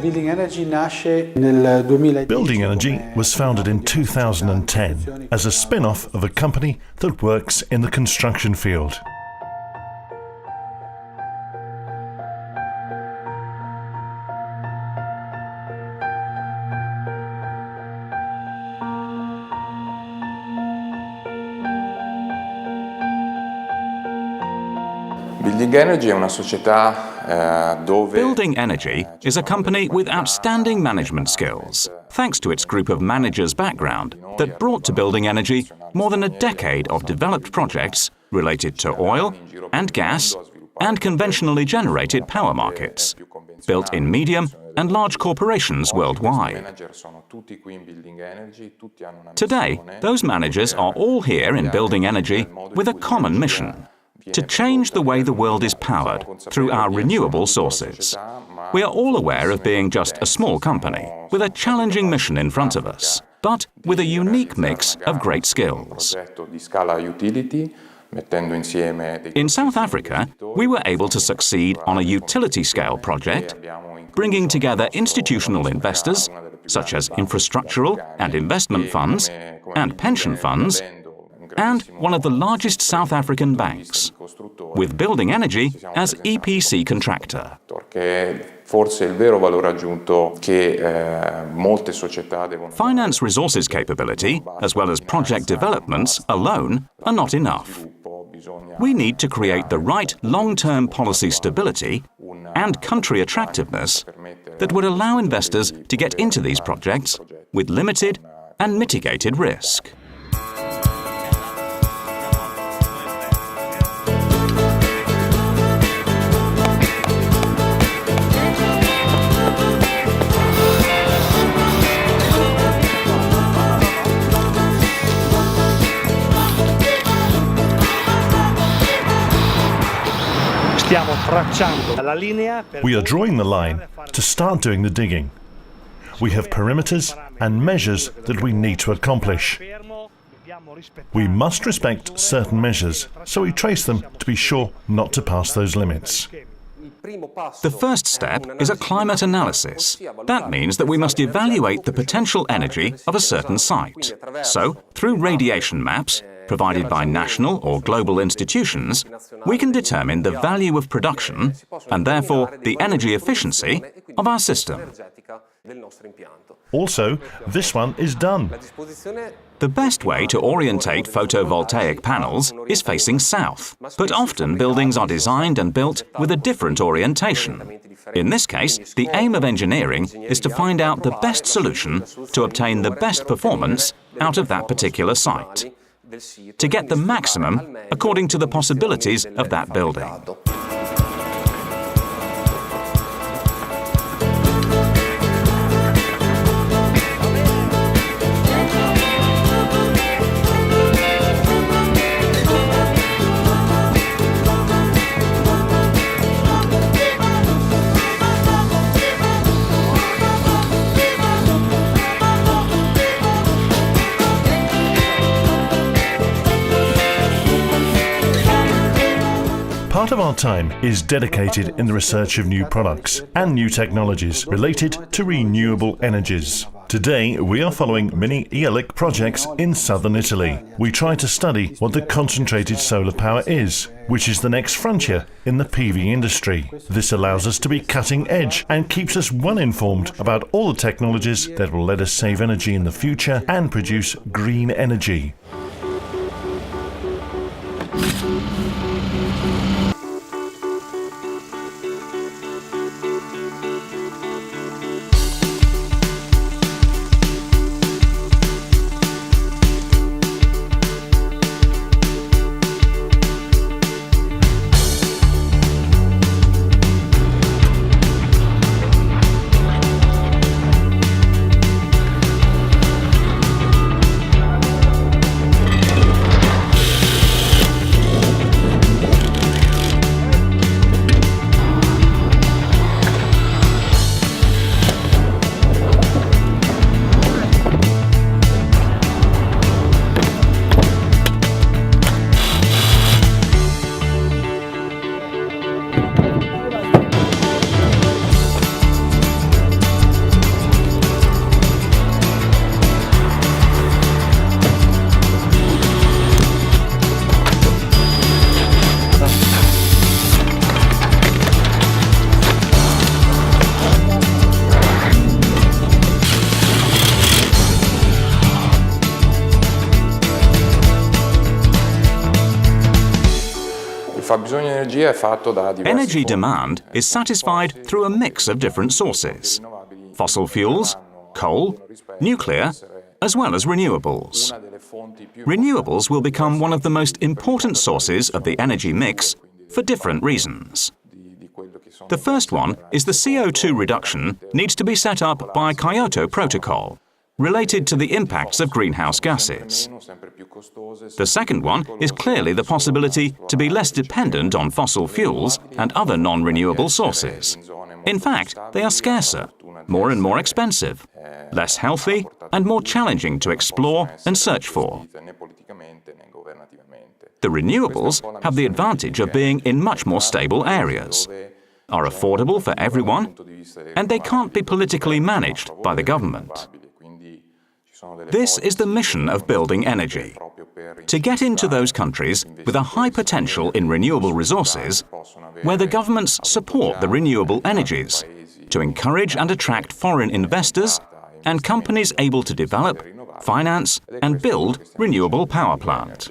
Building Energy was founded in 2010 as a spin-off of a company that works in the construction field. Building Energy è una società dove Building Energy is a company with outstanding management skills, thanks to its group of managers' background that brought to Building Energy more than a decade of developed projects related to oil and gas and conventionally generated power markets, built in medium and large corporations worldwide. Today, those managers are all here in Building Energy with a common mission: to change the way the world is powered through our renewable sources. We are all aware of being just a small company with a challenging mission in front of us, but with a unique mix of great skills. In South Africa, we were able to succeed on a utility-scale project, bringing together institutional investors, such as infrastructural and investment funds, and pension funds, and one of the largest South African banks, with Building Energy as EPC contractor. Finance resources capability, as well as project developments alone, are not enough. We need to create the right long-term policy stability and country attractiveness that would allow investors to get into these projects with limited and mitigated risk. We are drawing the line to start doing the digging. We have perimeters and measures that we need to accomplish. We must respect certain measures, so we trace them to be sure not to pass those limits. The first step is a climate analysis. That means that we must evaluate the potential energy of a certain site. So, through radiation maps, provided by national or global institutions, we can determine the value of production and therefore the energy efficiency of our system. Also, this one is done. The best way to orientate photovoltaic panels is facing south, but often buildings are designed and built with a different orientation. In this case, the aim of engineering is to find out the best solution to obtain the best performance out of that particular site, to get the maximum according to the possibilities of that building. Part of our time is dedicated in the research of new products and new technologies related to renewable energies. Today, we are following mini EOLIC projects in southern Italy. We try to study what the concentrated solar power is, which is the next frontier in the PV industry. This allows us to be cutting edge and keeps us well informed about all the technologies that will let us save energy in the future and produce green energy. fabbisogno di energia è fatto da diversi Energy fonti. demand is satisfied through a mix of different sources: fossil fuels, coal, nuclear, as well as renewables. Renewables will become one of the most important sources of the energy mix for different reasons. The first one is the CO2 reduction needs to be set up by Kyoto Protocol, related to the impacts of greenhouse gases. The second one is clearly the possibility to be less dependent on fossil fuels and other non-renewable sources. In fact, they are scarcer, more and more expensive, less healthy, and more challenging to explore and search for. The renewables have the advantage of being in much more stable areas, are affordable for everyone, and they can't be politically managed by the government. This is the mission of building energy: to get into those countries with a high potential in renewable resources, where the governments support the renewable energies, to encourage and attract foreign investors and companies able to develop, finance and build renewable power plants.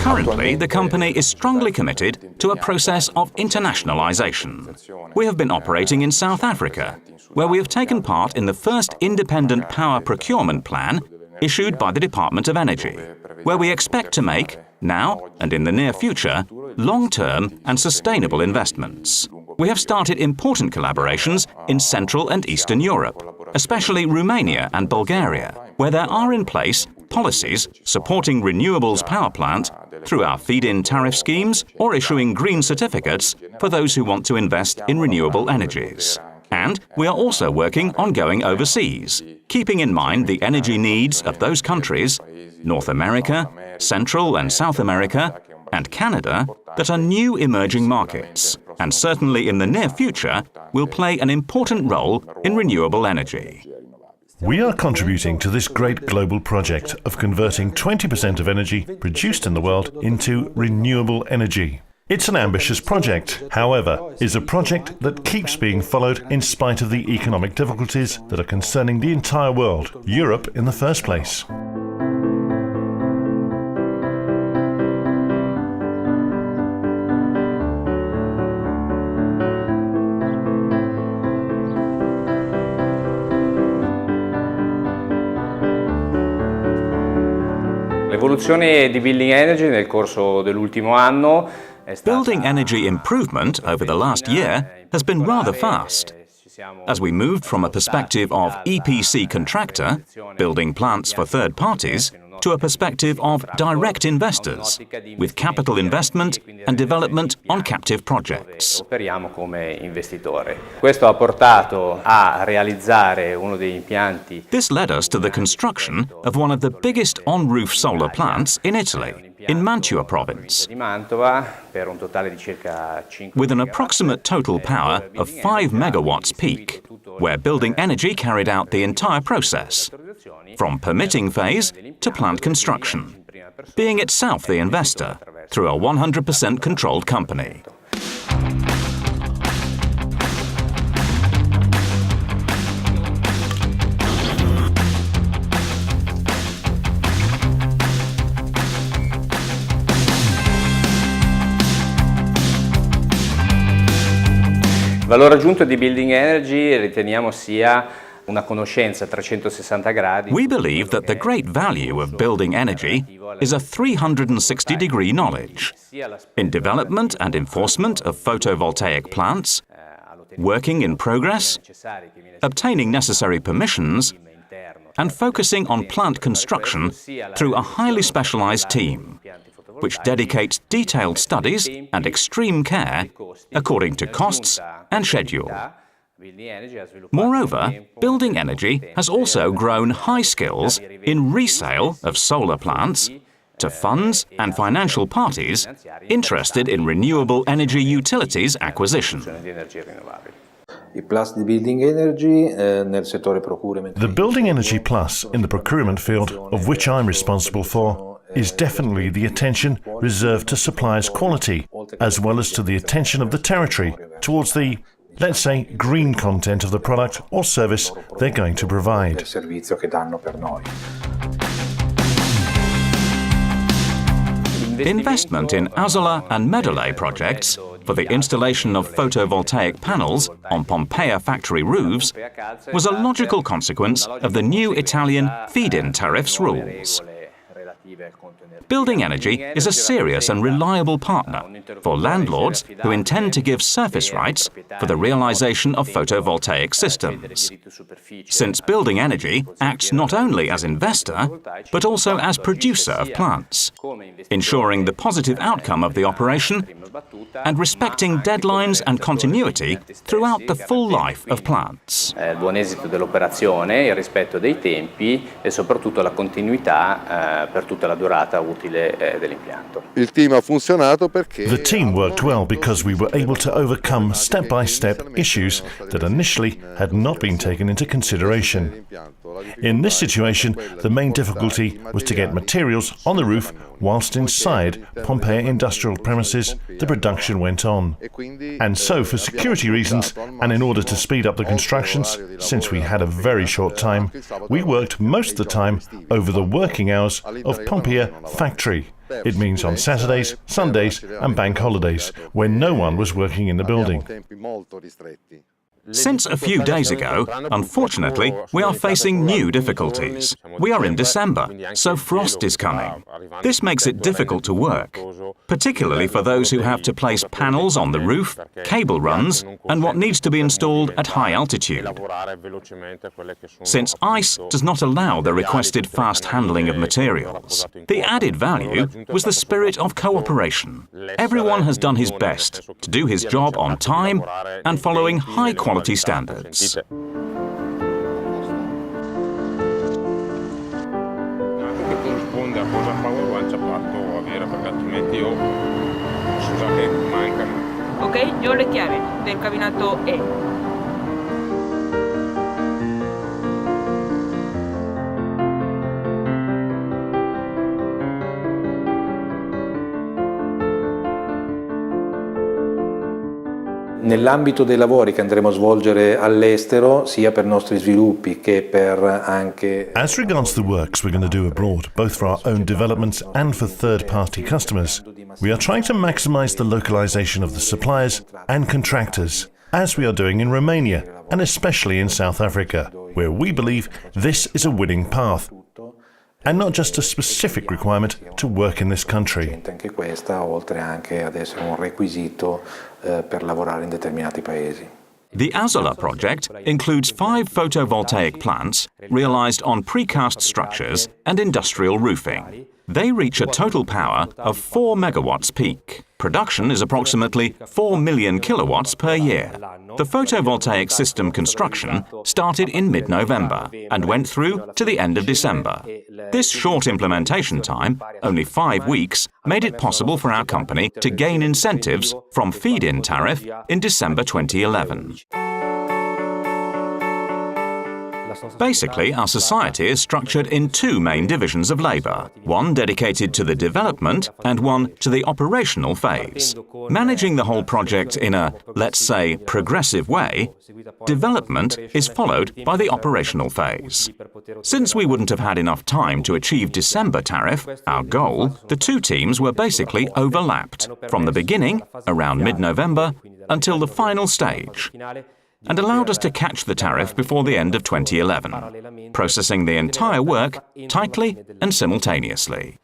Currently, the company is strongly committed to a process of internationalization. We have been operating in South Africa, where we have taken part in the first independent power procurement plan issued by the Department of Energy, where we expect to make, now and in the near future, long-term and sustainable investments. We have started important collaborations in Central and Eastern Europe, especially Romania and Bulgaria, where there are in place policies supporting renewables power plant through our feed-in tariff schemes or issuing green certificates for those who want to invest in renewable energies. And we are also working on going overseas, keeping in mind the energy needs of those countries, North America, Central and South America, and Canada, that are new emerging markets, and certainly in the near future will play an important role in renewable energy. We are contributing to this great global project of converting 20% of energy produced in the world into renewable energy. It's an ambitious project, however, is a project that keeps being followed in spite of the economic difficulties that are concerning the entire world, Europe in the first place. L'evoluzione di Building Energy nel corso dell'ultimo anno è stata... Building energy improvement over the last year has been rather fast, as we moved from a perspective of EPC contractor, building plants for third parties, to a perspective of direct investors, with capital investment and development on captive projects. Operiamo come investitore. Questo ha portato a realizzare uno degli impianti. This led us to the construction of one of the biggest on-roof solar plants in Italy, in Mantua province, Di Mantova per un totale di circa 5 with an approximate total power of 5 megawatts peak, where Building Energy carried out the entire process, from permitting phase to plant construction, being itself the investor through a 100% controlled company. valore aggiunto di Building Energy riteniamo sia una conoscenza a 360 gradi. We believe that the great value of building energy is a 360-degree knowledge in development and enforcement of photovoltaic plants, working in progress, obtaining necessary permissions, and focusing on plant construction through a highly specialized team, which dedicates detailed studies and extreme care according to costs and schedule. Moreover, Building Energy has also grown high skills in resale of solar plants to funds and financial parties interested in renewable energy utilities acquisition. The Building Energy Plus in the procurement field, of which I'm responsible for, is definitely the attention reserved to suppliers' quality, as well as to the attention of the territory towards the, let's say, green content of the product or service they're going to provide. Investment in Asola and Medolè projects for the installation of photovoltaic panels on Pompea factory roofs was a logical consequence of the new Italian feed-in tariffs rules. Building Energy is a serious and reliable partner for landlords who intend to give surface rights for the realization of photovoltaic systems. Since Building Energy acts not only as investor, but also as producer of plants, ensuring the positive outcome of the operation and respecting deadlines and continuity throughout the full life of plants. Il buon esito dell'operazione, il rispetto dei tempi e soprattutto la continuità per tutta la durata utile dell'impianto. Il team ha funzionato perché The team worked well because we were able to overcome step-by-step issues that initially had not been taken into consideration. In this situation, the main difficulty was to get materials on the roof whilst inside Pompea industrial premises the production went on. And so, for security reasons, and in order to speed up the constructions, since we had a very short time, we worked most of the time over the working hours of Pompea factory. It means on Saturdays, Sundays and bank holidays, when no one was working in the building. Since a few days ago, unfortunately, we are facing new difficulties. We are in December, so frost is coming. This makes it difficult to work, particularly for those who have to place panels on the roof, cable runs, and what needs to be installed at high altitude. Since ice does not allow the requested fast handling of materials, the added value was the spirit of cooperation. Everyone has done his best to do his job on time and following high quality standards. che corrisponde a cosa Power One ci ha fatto avere, perché altrimenti io si sa che mancano. Ok, io ho le chiavi del cabinato E. Nell'ambito dei lavori che andremo a svolgere all'estero, sia per nostri sviluppi che per anche... As regards the works we're going to do abroad, both for our own developments and for third-party customers, we are trying to maximize the localization of the suppliers and contractors, as we are doing in Romania, and especially in South Africa, where we believe this is a winning path, and not just a specific requirement to work in this country. Anche questa, oltre anche ad essere un requisito per lavorare in determinati paesi. The Asola project includes 5 photovoltaic plants realized on precast structures and industrial roofing. They reach a total power of 4 megawatts peak. Production is approximately 4 million kilowatts per year. The photovoltaic system construction started in mid-November and went through to the end of December. This short implementation time, only 5 weeks, made it possible for our company to gain incentives from feed-in tariff in December 2011. Basically, our society is structured in two main divisions of labour, one dedicated to the development and one to the operational phase. Managing the whole project in a, let's say, progressive way, development is followed by the operational phase. Since we wouldn't have had enough time to achieve December tariff, our goal, the two teams were basically overlapped, from the beginning, around mid-November, until the final stage, and allowed us to catch the tariff before the end of 2011, processing the entire work tightly and simultaneously.